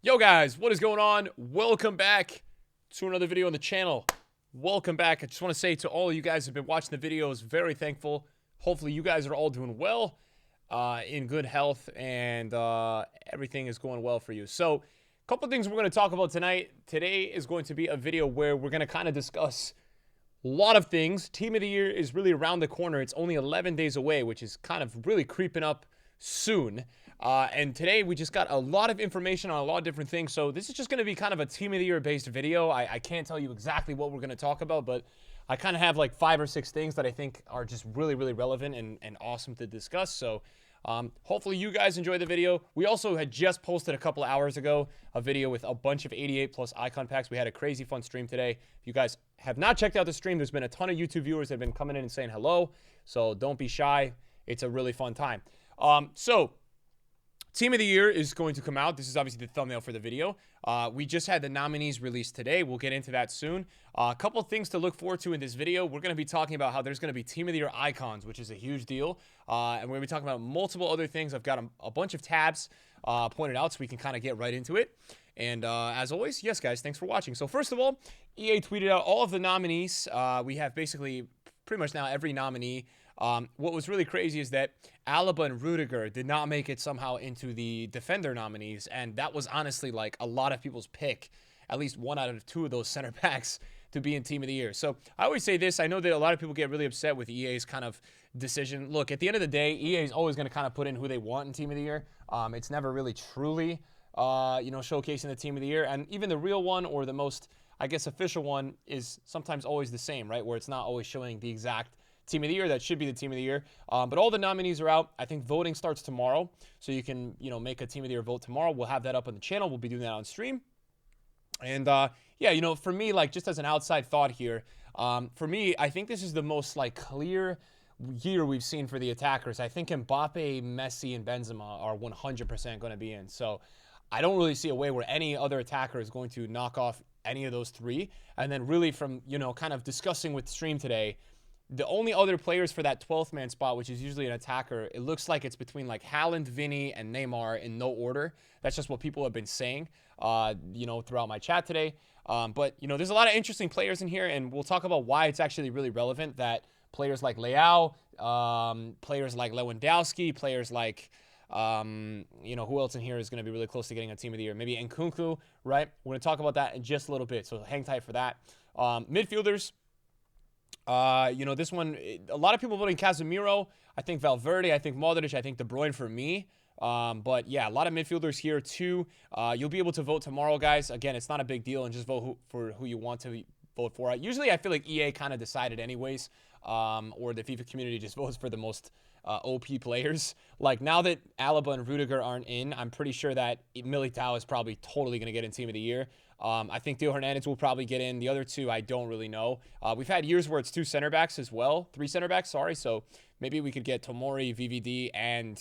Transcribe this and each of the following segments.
Yo guys, what is going on? Welcome back to another video on the channel. Welcome back. I just want to say to all of you guys who have been watching the videos, very thankful. Hopefully you guys are all doing well, in good health, and everything is going well for you. So, a couple things we're going to talk about tonight. Today is going to be a video where we're going to kind of discuss a lot of things. Team of the Year is really around the corner. It's only 11 days away, which is kind of really creeping up soon. And today we just got a lot of information on a lot of different things. So this is just going to be kind of a Team of the Year based video. I can't tell you exactly what we're going to talk about, but I kind of have like 5 or 6 things that I think are just really, really relevant and awesome to discuss. So hopefully you guys enjoy the video. We also had just posted a couple hours ago a video with a bunch of 88 plus icon packs. We had a crazy fun stream today. If you guys have not checked out the stream, there's been a ton of YouTube viewers that have been coming in and saying hello. So don't be shy. It's a really fun time. So Team of the Year is going to come out. This is obviously the thumbnail for the video. We just had the nominees released today. We'll get into that soon. A couple of things to look forward to in this video. We're going to be talking about how there's going to be Team of the Year icons, which is a huge deal. And we're going to be talking about multiple other things. I've got a bunch of tabs pointed out so we can kind of get right into it. And as always, yes, guys, thanks for watching. So first of all, EA tweeted out all of the nominees. We have basically pretty much now every nominee. What was really crazy is that Alaba and Rudiger did not make it somehow into the defender nominees, and that was honestly like a lot of people's pick, at least 1 out of 2 of those center backs to be in Team of the Year. So I always say this, I know that a lot of people get really upset with EA's kind of decision. Look, at the end of the day, EA is always going to kind of put in who they want in Team of the Year. It's never really truly, showcasing the Team of the Year, and even the real one or the most, I guess, official one is sometimes always the same, right? Where it's not always showing the exact Team of the Year that should be the Team of the Year. But all the nominees are out. I think voting starts tomorrow, so you can make a Team of the Year vote tomorrow. We'll have that up on the channel. We'll be doing that on stream. And yeah, for me, like, just as an outside thought here, for me, I think this is the most like clear year we've seen for the attackers. I think Mbappe, Messi, and Benzema are 100% going to be in. So I don't really see a way where any other attacker is going to knock off any of those 3. And then really from kind of discussing with stream today, the only other players for that 12th man spot, which is usually an attacker, it looks like it's between like Haaland, Vinny, and Neymar in no order. That's just what people have been saying, throughout my chat today. But there's a lot of interesting players in here, and we'll talk about why it's actually really relevant that players like Leao, players like Lewandowski, players like, who else in here is going to be really close to getting a Team of the Year? Maybe Nkunku, right? We're going to talk about that in just a little bit, so hang tight for that. Midfielders. This one, a lot of people voting Casemiro. I think Valverde. I think Modric. I think De Bruyne for me. But yeah, a lot of midfielders here too. You'll be able to vote tomorrow, guys. Again, it's not a big deal, and just vote for who you want to vote for. Usually, I feel like EA kind of decided anyways, or the FIFA community just votes for the most OP players. Like now that Alaba and Rudiger aren't in, I'm pretty sure that Militao is probably totally going to get in Team of the Year. I think Theo Hernandez will probably get in. The other 2, I don't really know. We've had years where it's 2 center backs as well. 3 center backs, sorry. So maybe we could get Tomori, VVD, and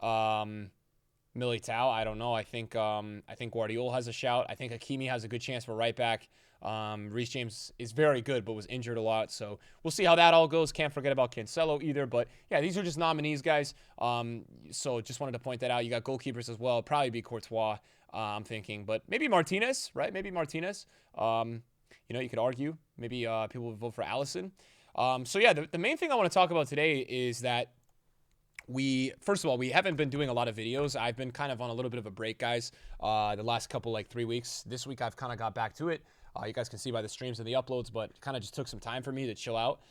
Militao. I don't know. I think Guardiola has a shout. I think Hakimi has a good chance for right back. Reece James is very good, but was injured a lot. So we'll see how that all goes. Can't forget about Cancelo either. But yeah, these are just nominees, guys. So just wanted to point that out. You got goalkeepers as well. Probably be Courtois. I'm thinking, but maybe Martinez, right? Maybe Martinez. You could argue. Maybe people would vote for Allison. So yeah, the main thing I want to talk about today is that first of all, we haven't been doing a lot of videos. I've been kind of on a little bit of a break, guys. The last couple, 3 weeks. This week, I've kind of got back to it. You guys can see by the streams and the uploads, but kind of just took some time for me to chill out.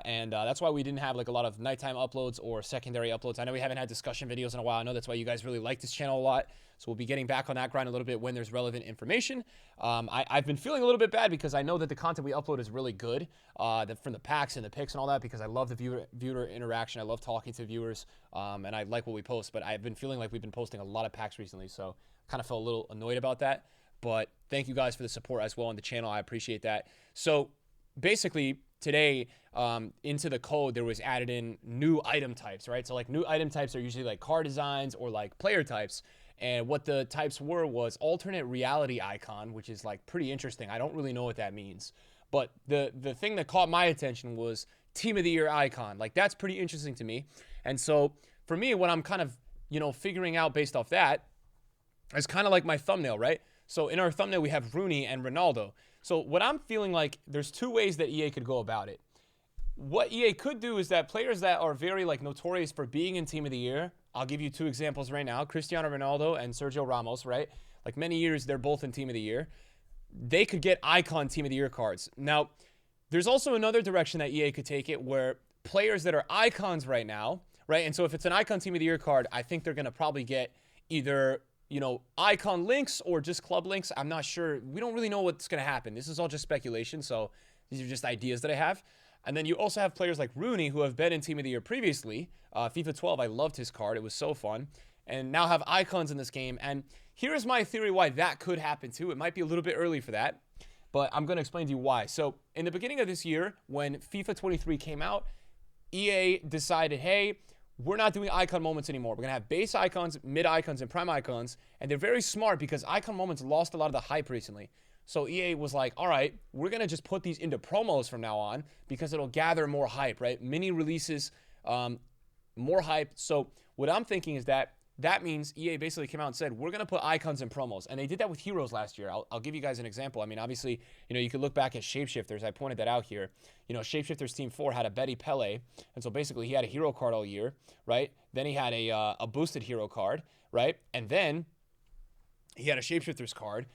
And that's why we didn't have a lot of nighttime uploads or secondary uploads. I know we haven't had discussion videos in a while. I know that's why you guys really like this channel a lot. So we'll be getting back on that grind a little bit when there's relevant information. I've been feeling a little bit bad because I know that the content we upload is really good, from the packs and the picks and all that, because I love the viewer interaction. I love talking to viewers, and I like what we post. But I've been feeling like we've been posting a lot of packs recently, so kind of felt a little annoyed about that. But thank you guys for the support as well on the channel. I appreciate that. So basically today, into the code, there was added in new item types, right? So new item types are usually car designs or player types. And what the types was alternate reality icon, which is pretty interesting. I don't really know what that means. But the thing that caught my attention was Team of the Year icon. That's pretty interesting to me. And so for me, what I'm kind of, figuring out based off that It's kind of like my thumbnail, right? So in our thumbnail, we have Rooney and Ronaldo. So what I'm feeling like, there's two ways that EA could go about it. What EA could do is that players that are very like notorious for being in Team of the Year, I'll give you two examples right now, Cristiano Ronaldo and Sergio Ramos, right? Like many years, they're both in Team of the Year. They could get icon Team of the Year cards. Now, there's also another direction that EA could take it where players that are icons right now, right? And so if it's an icon Team of the Year card, I think they're going to probably get either, you know, icon links or just club links. I'm not sure. We don't really know what's going to happen. This is all just speculation. So these are just ideas that I have. And then you also have players like Rooney who have been in Team of the Year previously. FIFA 12, I loved his card. It was so fun. And now have icons in this game. And here's my theory why that could happen too. It might be a little bit early for that, but I'm going to explain to you why. So in the beginning of this year, when FIFA 23 came out, EA decided, hey, we're not doing icon moments anymore. We're going to have base icons, mid icons, and prime icons. And they're very smart because icon moments lost a lot of the hype recently. So EA was like, all right, we're going to just put these into promos from now on because it'll gather more hype, right? Mini releases, more hype. So what I'm thinking is that means EA basically came out and said, we're going to put icons in promos. And they did that with Heroes last year. I'll give you guys an example. I mean, obviously, you know, you could look back at Shapeshifters. I pointed that out here. You know, Shapeshifters Team 4 had a Betty Pele. And so basically he had a hero card all year, right? Then he had a boosted hero card, right? And then he had a Shapeshifters card,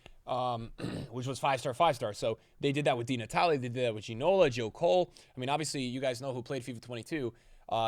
which was 5-star, 5-star. So they did that with Di Natale. They did that with Ginola, Joe Cole. I mean, obviously, you guys know who played FIFA 22.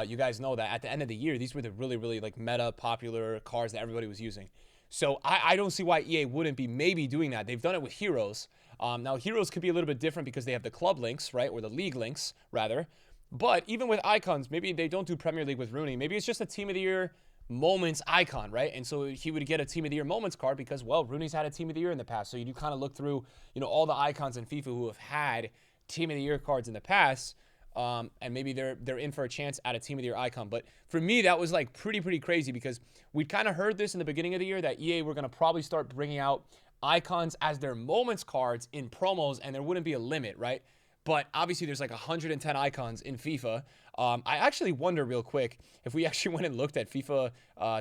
You guys know that at the end of the year, these were the really, really like meta popular cards that everybody was using. So I don't see why EA wouldn't be maybe doing that. They've done it with Heroes. Now, Heroes could be a little bit different because they have the club links, right? Or the league links, rather. But even with icons, maybe they don't do Premier League with Rooney. Maybe it's just a Team of the Year moments icon, right? And so he would get a Team of the Year moments card because, well, Rooney's had a Team of the Year in the past. So you do kind of look through, you know, all the icons in FIFA who have had Team of the Year cards in the past. And maybe they're in for a chance at a Team of the Year icon. But for me, that was like pretty crazy because we kind of heard this in the beginning of the year that EA were going to probably start bringing out icons as their moments cards in promos, and there wouldn't be a limit, right? But obviously there's like 110 icons in FIFA. I actually wonder real quick if we actually went and looked at FIFA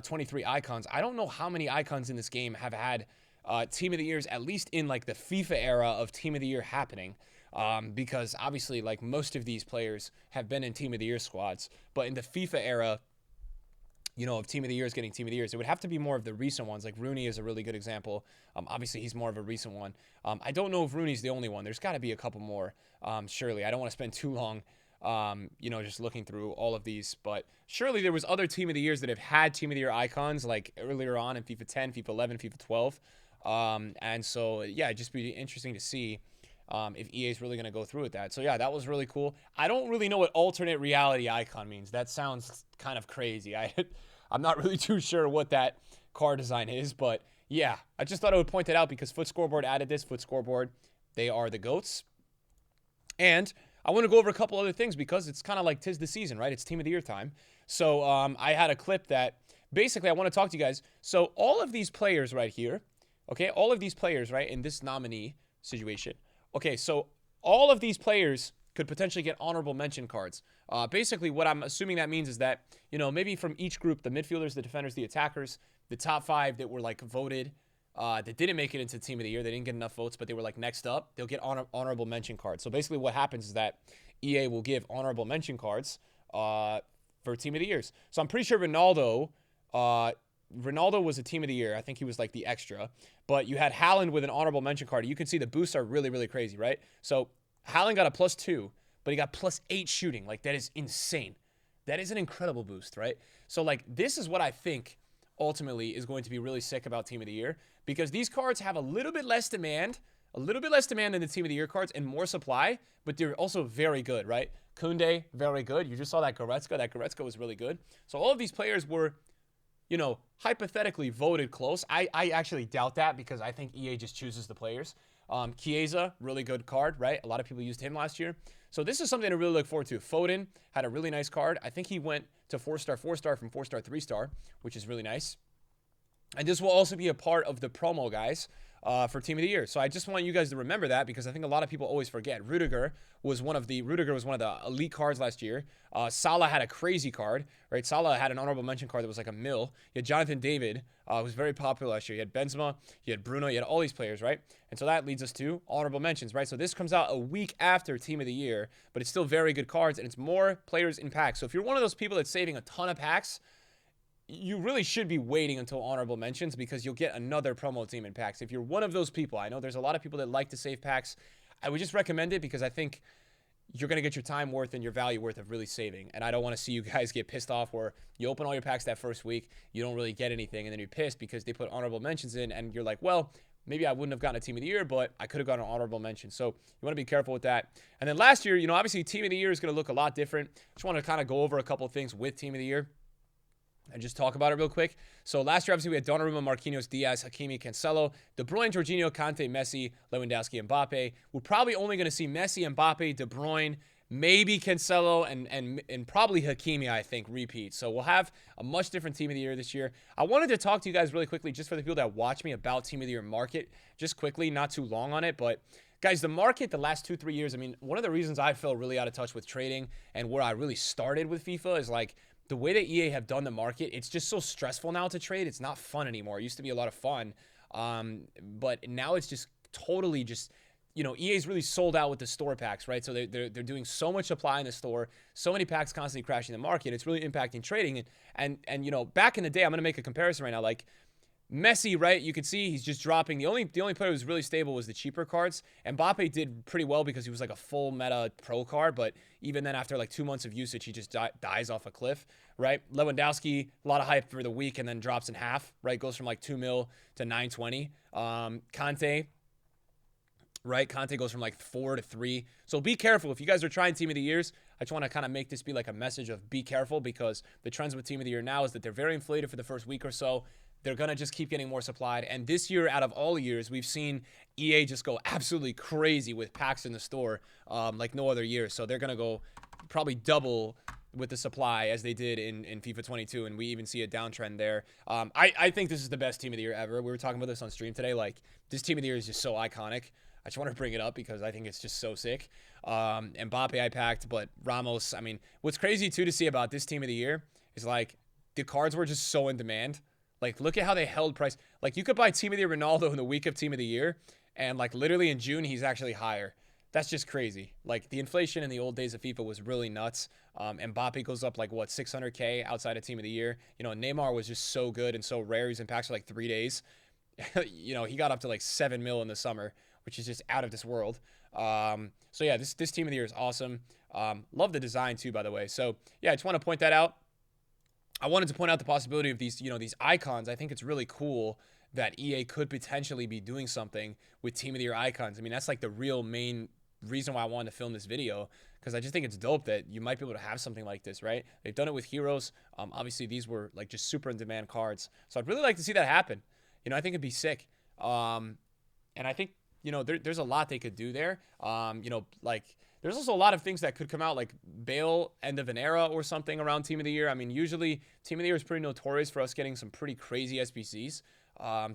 23 icons. I don't know how many icons in this game have had Team of the Years, at least in like the FIFA era of Team of the Year happening. Because obviously, like, most of these players have been in Team of the Year squads. But in the FIFA era, you know, of Team of the Years getting Team of the Years, it would have to be more of the recent ones. Like, Rooney is a really good example. Obviously, he's more of a recent one. I don't know if Rooney's the only one. There's got to be a couple more, surely. I don't want to spend too long, you know, just looking through all of these. But surely there was other Team of the Years that have had Team of the Year icons, like, earlier on in FIFA 10, FIFA 11, FIFA 12. And so, yeah, it'd just be interesting to see if EA is really going to go through with that. So, yeah, that was really cool. I don't really know what alternate reality icon means. That sounds kind of crazy. I'm not really too sure what that card design is. But, yeah, I just thought I would point it out because Foot Scoreboard added this. Foot Scoreboard, they are the GOATs. And I want to go over a couple other things because it's kind of like 'tis the season, right? It's Team of the Year time. So, I had a clip that basically I want to talk to you guys. So, all of these players right here, okay, all of these players, right, in this nominee situation, okay, so all of these players could potentially get honorable mention cards. Basically, what I'm assuming that means is that, you know, maybe from each group, the midfielders, the defenders, the attackers, the top 5 that were, like, voted, that didn't make it into Team of the Year, they didn't get enough votes, but they were, like, next up, they'll get honorable mention cards. So basically what happens is that EA will give honorable mention cards for Team of the Years. So I'm pretty sure Ronaldo was a Team of the Year. I think he was like the extra. But you had Haaland with an honorable mention card. You can see the boosts are really crazy, right? So Haaland got a +2, but he got +8 shooting. Like, that is insane. That is an incredible boost, right? So, like, this is what I think ultimately is going to be really sick about Team of the Year, because these cards have a little bit less demand than the Team of the Year cards and more supply, but they're also very good, right? Koundé, very good. You just saw that Goretzka. That Goretzka was really good. So all of these players were, you know, hypothetically voted close. I actually doubt that because I think EA just chooses the players. Chiesa, really good card, right? A lot of people used him last year. So this is something to really look forward to. Foden had a really nice card. I think he went to 4-star, 4-star from 4-star, 3-star, which is really nice. And this will also be a part of the promo, guys. for Team of the Year. So I just want you guys to remember that, because I think a lot of people always forget. Rudiger was one of the elite cards last year. Salah had a crazy card, right? Salah had an honorable mention card that was like a mil. You had Jonathan David, who was very popular last year. You had Benzema, you had Bruno, you had all these players, right? And so that leads us to honorable mentions, right? So this comes out a week after Team of the Year, but it's still very good cards, and it's more players in packs. So if you're one of those people that's saving a ton of packs, you really should be waiting until honorable mentions, because you'll get another promo team in packs. If you're one of those people, I know there's a lot of people that like to save packs. I would just recommend it, because I think you're going to get your time worth and your value worth of really saving. And I don't want to see you guys get pissed off where you open all your packs that first week, you don't really get anything, and then you're pissed because they put honorable mentions in, and you're like, well, maybe I wouldn't have gotten a Team of the Year, but I could have gotten an honorable mention. So you want to be careful with that. And then last year, obviously Team of the Year is going to look a lot different. Just want to kind of go over a couple of things with Team of the Year and just talk about it real quick. So last year, obviously, we had Donnarumma, Marquinhos, Diaz, Hakimi, Cancelo, De Bruyne, Jorginho, Kante, Messi, Lewandowski, Mbappe. We're probably only going to see Messi, Mbappe, De Bruyne, maybe Cancelo, and probably Hakimi, I think, repeat. So we'll have a much different Team of the Year this year. I wanted to talk to you guys really quickly, just for the people that watch me, about Team of the Year market, just quickly, not too long on it, but guys, the market the last 2-3 years, I mean, one of the reasons I felt really out of touch with trading and where I really started with FIFA is like, the way that EA have done the market, it's just so stressful now to trade. It's not fun anymore. It used to be a lot of fun, but now it's just totally just, EA's really sold out with the store packs, right? So they're doing so much supply in the store, so many packs constantly crashing the market. It's really impacting trading. And back in the day, I'm gonna make a comparison right now, like Messi, right? You can see he's just dropping. The only player who's really stable was the cheaper cards. Mbappe did pretty well because he was like a full meta pro card, but even then, after like 2 months of usage, he just dies off a cliff, right? Lewandowski, a lot of hype for the week, and then drops in half, right? Goes from like 2 mil to 920. Kante, right? Kante goes from like 4 to 3. So be careful if you guys are trying Team of the Years. I just want to kind of make this be like a message of be careful, because the trends with Team of the Year now is that they're very inflated for the first week or so. They're going to just keep getting more supplied. And this year, out of all years, we've seen EA just go absolutely crazy with packs in the store like no other year. So they're going to go probably double with the supply as they did in FIFA 22. And we even see a downtrend there. I think this is the best Team of the Year ever. We were talking about this on stream today. Like, this Team of the Year is just so iconic. I just want to bring it up because I think it's just so sick. Mbappe I packed, but Ramos, I mean, what's crazy too to see about this Team of the Year is like the cards were just so in demand. Like, look at how they held price. Like, you could buy Team of the Year Ronaldo in the week of Team of the Year, and, like, literally in June, he's actually higher. That's just crazy. Like, the inflation in the old days of FIFA was really nuts. Mbappe goes up, like, what, 600K outside of Team of the Year? Neymar was just so good and so rare. He's in packs for, like, 3 days. He got up to, like, 7 mil in the summer, which is just out of this world. So, yeah, this Team of the Year is awesome. Love the design, too, by the way. So, yeah, I just want to point that out. I wanted to point out the possibility of these, these icons. I think it's really cool that EA could potentially be doing something with Team of the Year icons. I mean, that's like the real main reason why I wanted to film this video, because I just think it's dope that you might be able to have something like this, right? They've done it with heroes. Obviously, these were like just super in-demand cards. So I'd really like to see that happen. I think it'd be sick. And I think, there's a lot they could do there. There's also a lot of things that could come out, like Bale, end of an era or something around Team of the Year. I mean, usually Team of the Year is pretty notorious for us getting some pretty crazy SBCs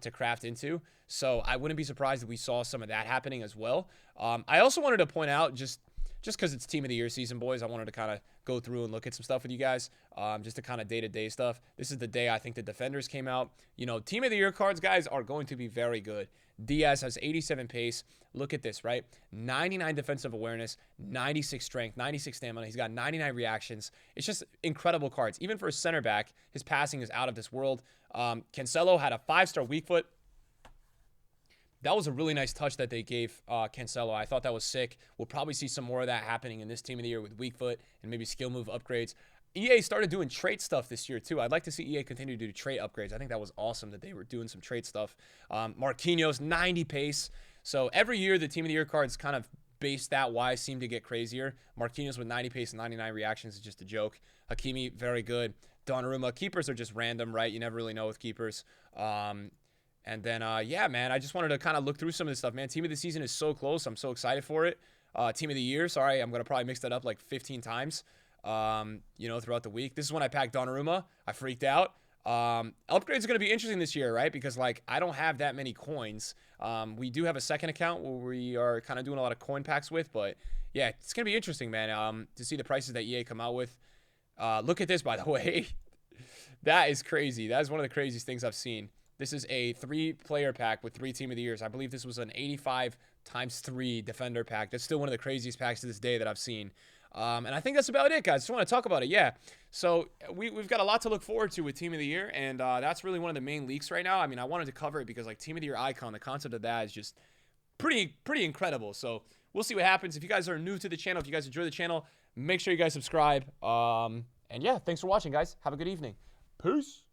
to craft into. So I wouldn't be surprised if we saw some of that happening as well. I also wanted to point out, just because it's Team of the Year season, boys, I wanted to kind of go through and look at some stuff with you guys, just the kind of day-to-day stuff. This is the day I think the Defenders came out. Team of the Year cards, guys, are going to be very good. Diaz has 87 pace. Look at this, right? 99 defensive awareness, 96 strength, 96 stamina. He's got 99 reactions. It's just incredible cards. Even for a center back, his passing is out of this world. Cancelo had a 5-star weak foot. That was a really nice touch that they gave Cancelo. I thought that was sick. We'll probably see some more of that happening in this Team of the Year with weak foot and maybe skill move upgrades. EA started doing trait stuff this year, too. I'd like to see EA continue to do trait upgrades. I think that was awesome that they were doing some trait stuff. Marquinhos, 90 pace. So every year, the Team of the Year cards kind of based that wise seem to get crazier. Marquinhos with 90 pace and 99 reactions is just a joke. Hakimi, very good. Donnarumma. Keepers are just random, right? You never really know with keepers. And then, yeah, man, I just wanted to kind of look through some of this stuff, man. Team of the season is so close. I'm so excited for it. Team of the Year, sorry, I'm going to probably mix that up like 15 times. Throughout the week. This is when I packed Donnarumma. I freaked out. Upgrades are going to be interesting this year, right? Because, like, I don't have that many coins. We do have a second account where we are kind of doing a lot of coin packs with, but yeah, it's going to be interesting, man, to see the prices that EA come out with. Look at this, by the way. That is crazy. That is one of the craziest things I've seen. This is a 3-player pack with 3 Team of the Years. I believe this was an 85 times 3 Defender pack. That's still one of the craziest packs to this day that I've seen. And I think that's about it, guys. Just want to talk about it. Yeah. So we've got a lot to look forward to with Team of the Year, and that's really one of the main leaks right now. I mean, I wanted to cover it because, like, Team of the Year icon, the concept of that is just pretty incredible. So we'll see what happens. If you guys are new to the channel, if you guys enjoy the channel, make sure you guys subscribe. And yeah, thanks for watching, guys. Have a good evening. Peace.